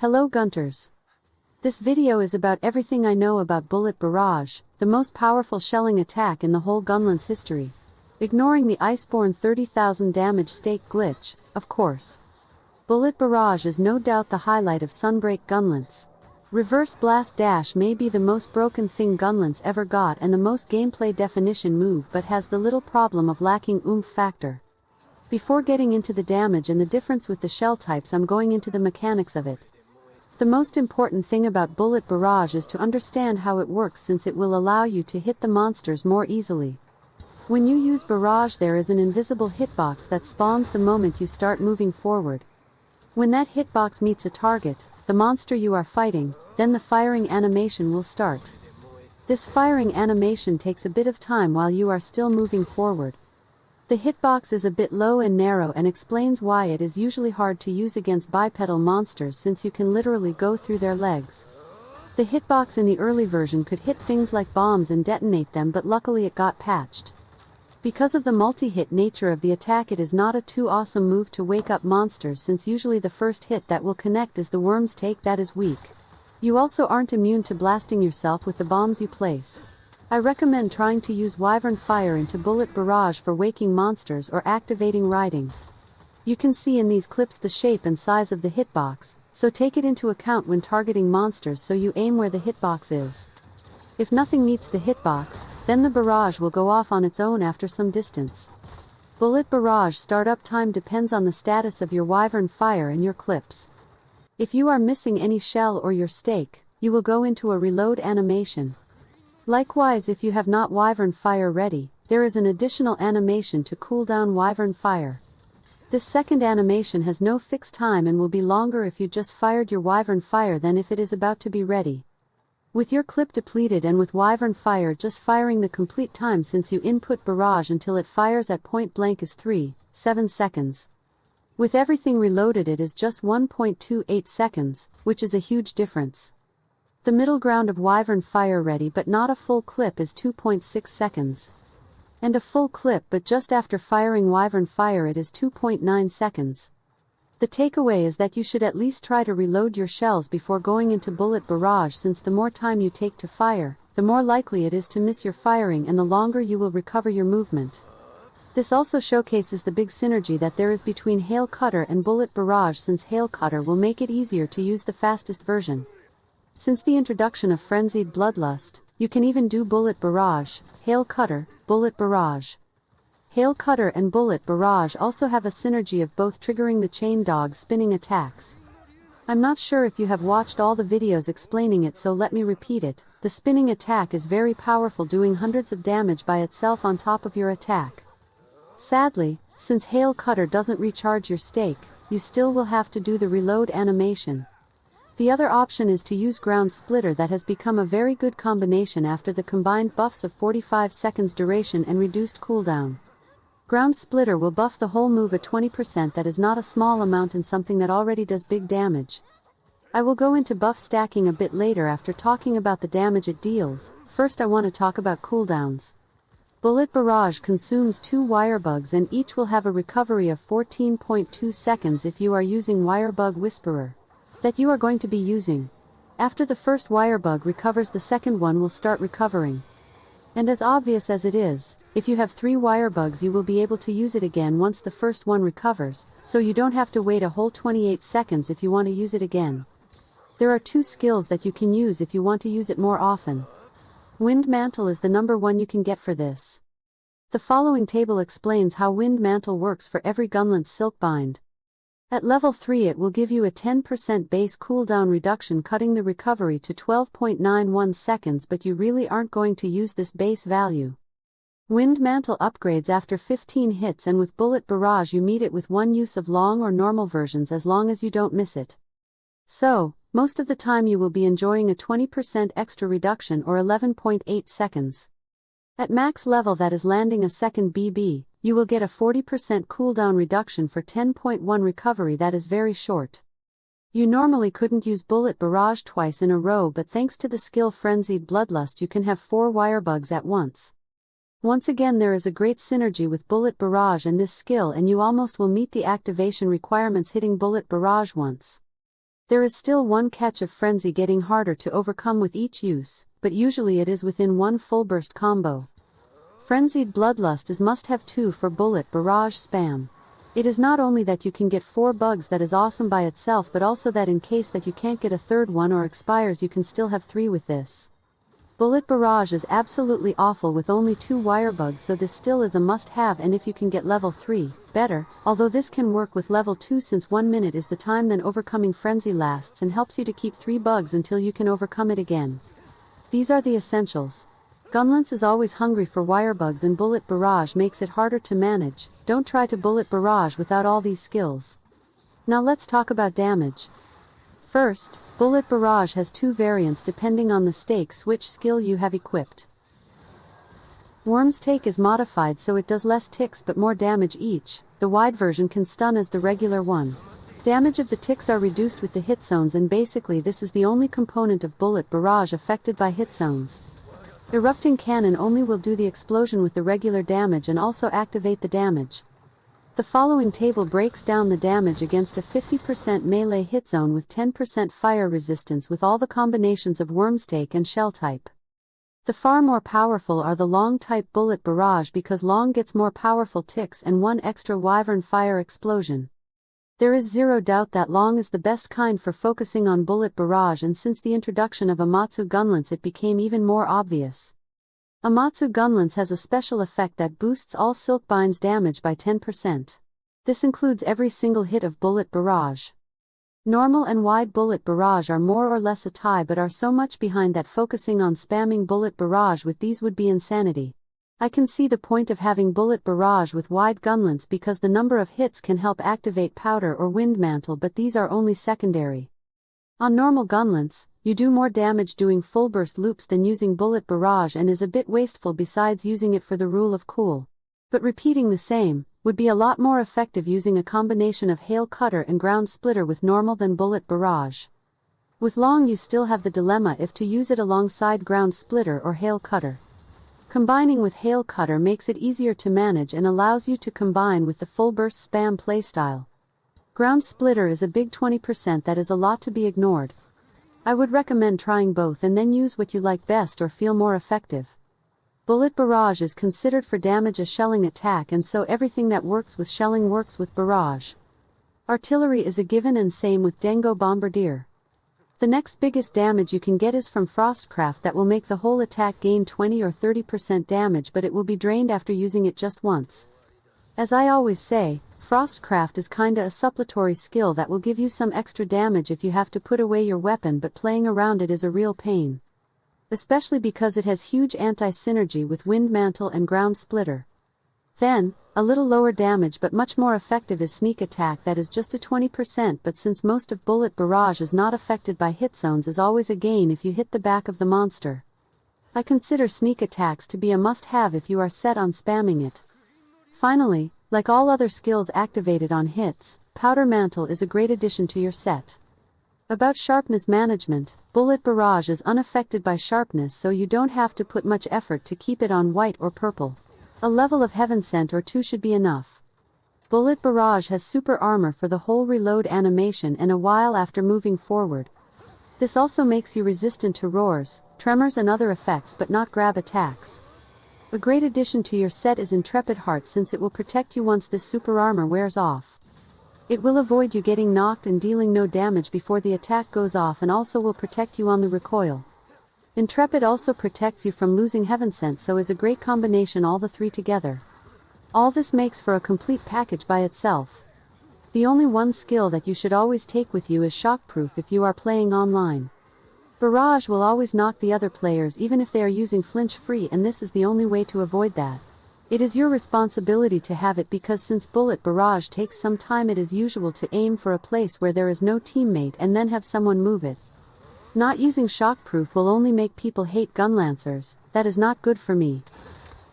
Hello Gunters. This video is about everything I know about Bullet Barrage, the most powerful shelling attack in the whole Gunlance history. Ignoring the Iceborne 30,000 damage stake glitch, of course. Bullet Barrage is no doubt the highlight of Sunbreak Gunlance. Reverse Blast Dash may be the most broken thing Gunlance ever got and the most gameplay definition move, but has the little problem of lacking oomph factor. Before getting into the damage and the difference with the shell types, I'm going into the mechanics of it. The most important thing about Bullet Barrage is to understand how it works, since it will allow you to hit the monsters more easily. When you use Barrage, there is an invisible hitbox that spawns the moment you start moving forward. When that hitbox meets a target, the monster you are fighting, then the firing animation will start. This firing animation takes a bit of time while you are still moving forward. The hitbox is a bit low and narrow and explains why it is usually hard to use against bipedal monsters, since you can literally go through their legs. The hitbox in the early version could hit things like bombs and detonate them, but luckily it got patched. Because of the multi-hit nature of the attack, it is not a too awesome move to wake up monsters, since usually the first hit that will connect is the worm's take that is weak. You also aren't immune to blasting yourself with the bombs you place. I recommend trying to use Wyvern Fire into Bullet Barrage for waking monsters or activating riding. You can see in these clips the shape and size of the hitbox, so take it into account when targeting monsters, so you aim where the hitbox is. If nothing meets the hitbox, then the barrage will go off on its own after some distance. Bullet Barrage startup time depends on the status of your Wyvern Fire and your clips. If you are missing any shell or your stake, you will go into a reload animation. Likewise, if you have not Wyvern Fire ready, there is an additional animation to cool down Wyvern Fire. This second animation has no fixed time and will be longer if you just fired your Wyvern Fire than if it is about to be ready. With your clip depleted and with Wyvern Fire just firing the complete time, since you input Barrage until it fires at point blank, is 3.7 seconds. With everything reloaded, it is just 1.28 seconds, which is a huge difference. The middle ground of Wyvern Fire ready but not a full clip is 2.6 seconds. And a full clip but just after firing Wyvern Fire, it is 2.9 seconds. The takeaway is that you should at least try to reload your shells before going into Bullet Barrage, since the more time you take to fire, the more likely it is to miss your firing and the longer you will recover your movement. This also showcases the big synergy that there is between Hail Cutter and Bullet Barrage, since Hail Cutter will make it easier to use the fastest version. Since the introduction of Frenzied Bloodlust, you can even do Bullet Barrage, Hail Cutter, Bullet Barrage. Hail Cutter and Bullet Barrage also have a synergy of both triggering the chain dog spinning attacks. I'm not sure if you have watched all the videos explaining it, so let me repeat it. The spinning attack is very powerful, doing hundreds of damage by itself on top of your attack. Sadly, since Hail Cutter doesn't recharge your stake, you still will have to do the reload animation. The other option is to use Ground Splitter, that has become a very good combination after the combined buffs of 45 seconds duration and reduced cooldown. Ground Splitter will buff the whole move at 20%, that is not a small amount in something that already does big damage. I will go into buff stacking a bit later after talking about the damage it deals. First I want to talk about cooldowns. Bullet Barrage consumes 2 wirebugs and each will have a recovery of 14.2 seconds if you are using Wirebug Whisperer that you are going to be using. After the first wirebug recovers, the second one will start recovering. And as obvious as it is, if you have 3 wirebugs, you will be able to use it again once the first one recovers, so you don't have to wait a whole 28 seconds if you want to use it again. There are 2 skills that you can use if you want to use it more often. Wind Mantle is the number 1 you can get for this. The following table explains how Wind Mantle works for every Gunlance Silkbind. At level 3 it will give you a 10% base cooldown reduction, cutting the recovery to 12.91 seconds, but you really aren't going to use this base value. Wind Mantle upgrades after 15 hits, and with Bullet Barrage you meet it with 1 use of long or normal versions, as long as you don't miss it. So, most of the time you will be enjoying a 20% extra reduction, or 11.8 seconds. At max level, that is landing a second BB, you will get a 40% cooldown reduction for 10.1 recovery, that is very short. You normally couldn't use Bullet Barrage twice in a row, but thanks to the skill Frenzied Bloodlust you can have 4 wirebugs at once. Once again, there is a great synergy with Bullet Barrage and this skill, and you almost will meet the activation requirements hitting Bullet Barrage once. There is still one catch of Frenzy getting harder to overcome with each use, but usually it is within one full burst combo. Frenzied Bloodlust is must-have 2 for Bullet Barrage spam. It is not only that you can get 4 bugs that is awesome by itself, but also that in case that you can't get a third one or expires, you can still have 3 with this. Bullet Barrage is absolutely awful with only 2 wirebugs, so this still is a must-have, and if you can get level 3, better, although this can work with level 2 since 1 minute is the time then overcoming Frenzy lasts and helps you to keep 3 bugs until you can overcome it again. These are the essentials. Gunlance is always hungry for wirebugs and Bullet Barrage makes it harder to manage. Don't try to Bullet Barrage without all these skills. Now let's talk about damage. First, Bullet Barrage has 2 variants depending on the stake switch skill you have equipped. Worm's Take is modified so it does less ticks but more damage each. The wide version can stun as the regular one. Damage of the ticks are reduced with the hit zones, and basically this is the only component of Bullet Barrage affected by hit zones. Erupting Cannon only will do the explosion with the regular damage and also activate the damage. The following table breaks down the damage against a 50% melee hit zone with 10% fire resistance with all the combinations of Worm's Take and Shell type. The far more powerful are the long type Bullet Barrage because long gets more powerful ticks and 1 extra Wyvern Fire explosion. There is zero doubt that long is the best kind for focusing on Bullet Barrage, and since the introduction of Amatsu Gunlance it became even more obvious. Amatsu Gunlance has a special effect that boosts all Silkbind's damage by 10%. This includes every single hit of Bullet Barrage. Normal and wide Bullet Barrage are more or less a tie but are so much behind that focusing on spamming Bullet Barrage with these would be insanity. I can see the point of having Bullet Barrage with wide Gunlance because the number of hits can help activate Powder or Wind Mantle, but these are only secondary. On normal Gunlance, you do more damage doing full burst loops than using Bullet Barrage and is a bit wasteful besides using it for the rule of cool. But repeating the same would be a lot more effective using a combination of Hail Cutter and Ground Splitter with normal than Bullet Barrage. With long you still have the dilemma if to use it alongside Ground Splitter or Hail Cutter. Combining with Hail Cutter makes it easier to manage and allows you to combine with the full burst spam playstyle. Ground Splitter is a big 20% that is a lot to be ignored. I would recommend trying both and then use what you like best or feel more effective. Bullet Barrage is considered for damage a shelling attack, and so everything that works with shelling works with Barrage. Artillery is a given, and same with Dengo Bombardier. The next biggest damage you can get is from Frostcraft that will make the whole attack gain 20 or 30% damage, but it will be drained after using it just once. As I always say, Frostcraft is kinda a suppletory skill that will give you some extra damage if you have to put away your weapon, but playing around it is a real pain. Especially because it has huge anti-synergy with Wind Mantle and Ground Splitter. Then, a little lower damage but much more effective is Sneak Attack that is just a 20%, but since most of Bullet Barrage is not affected by hit zones is always a gain if you hit the back of the monster. I consider Sneak Attacks to be a must-have if you are set on spamming it. Finally, like all other skills activated on hits, Powder Mantle is a great addition to your set. About sharpness management, Bullet Barrage is unaffected by sharpness, so you don't have to put much effort to keep it on white or purple. A level of Heaven Sent or 2 should be enough. Bullet Barrage has super armor for the whole reload animation and a while after moving forward. This also makes you resistant to roars, tremors and other effects but not grab attacks. A great addition to your set is Intrepid Heart since it will protect you once this super armor wears off. It will avoid you getting knocked and dealing no damage before the attack goes off, and also will protect you on the recoil. Intrepid also protects you from losing Heaven Sent, so is a great combination all the 3 together. All this makes for a complete package by itself. The only one skill that you should always take with you is Shockproof if you are playing online. Barrage will always knock the other players even if they are using flinch free, and this is the only way to avoid that. It is your responsibility to have it because since Bullet Barrage takes some time, it is usual to aim for a place where there is no teammate and then have someone move it. Not using Shockproof will only make people hate Gunlancers, that is not good for me.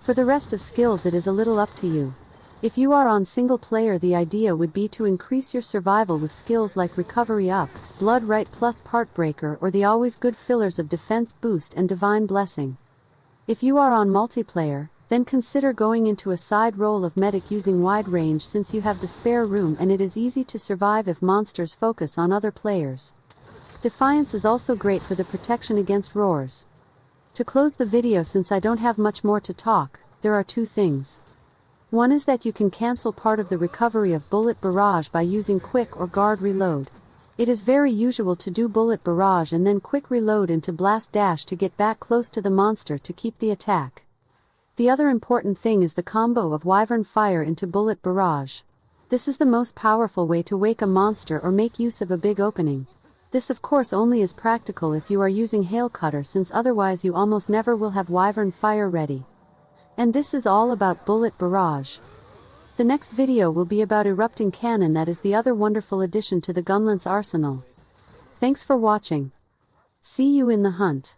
For the rest of skills it is a little up to you. If you are on single player, the idea would be to increase your survival with skills like Recovery Up, Blood Right plus Partbreaker, or the always good fillers of Defense Boost and Divine Blessing. If you are on multiplayer, then consider going into a side role of Medic using Wide Range since you have the spare room and it is easy to survive if monsters focus on other players. Defiance is also great for the protection against roars. To close the video, since I don't have much more to talk, there are two things. One is that you can cancel part of the recovery of bullet barrage by using quick or guard reload. It is very usual to do bullet barrage and then quick reload into blast dash to get back close to the monster to keep the attack. The other important thing is the combo of wyvern fire into bullet barrage. This is the most powerful way to wake a monster or make use of a big opening. This of course only is practical if you are using hail cutter, since otherwise you almost never will have wyvern fire ready. And this is all about bullet barrage. The next video will be about erupting cannon, that is the other wonderful addition to the Gunlance arsenal. Thanks for watching. See you in the hunt.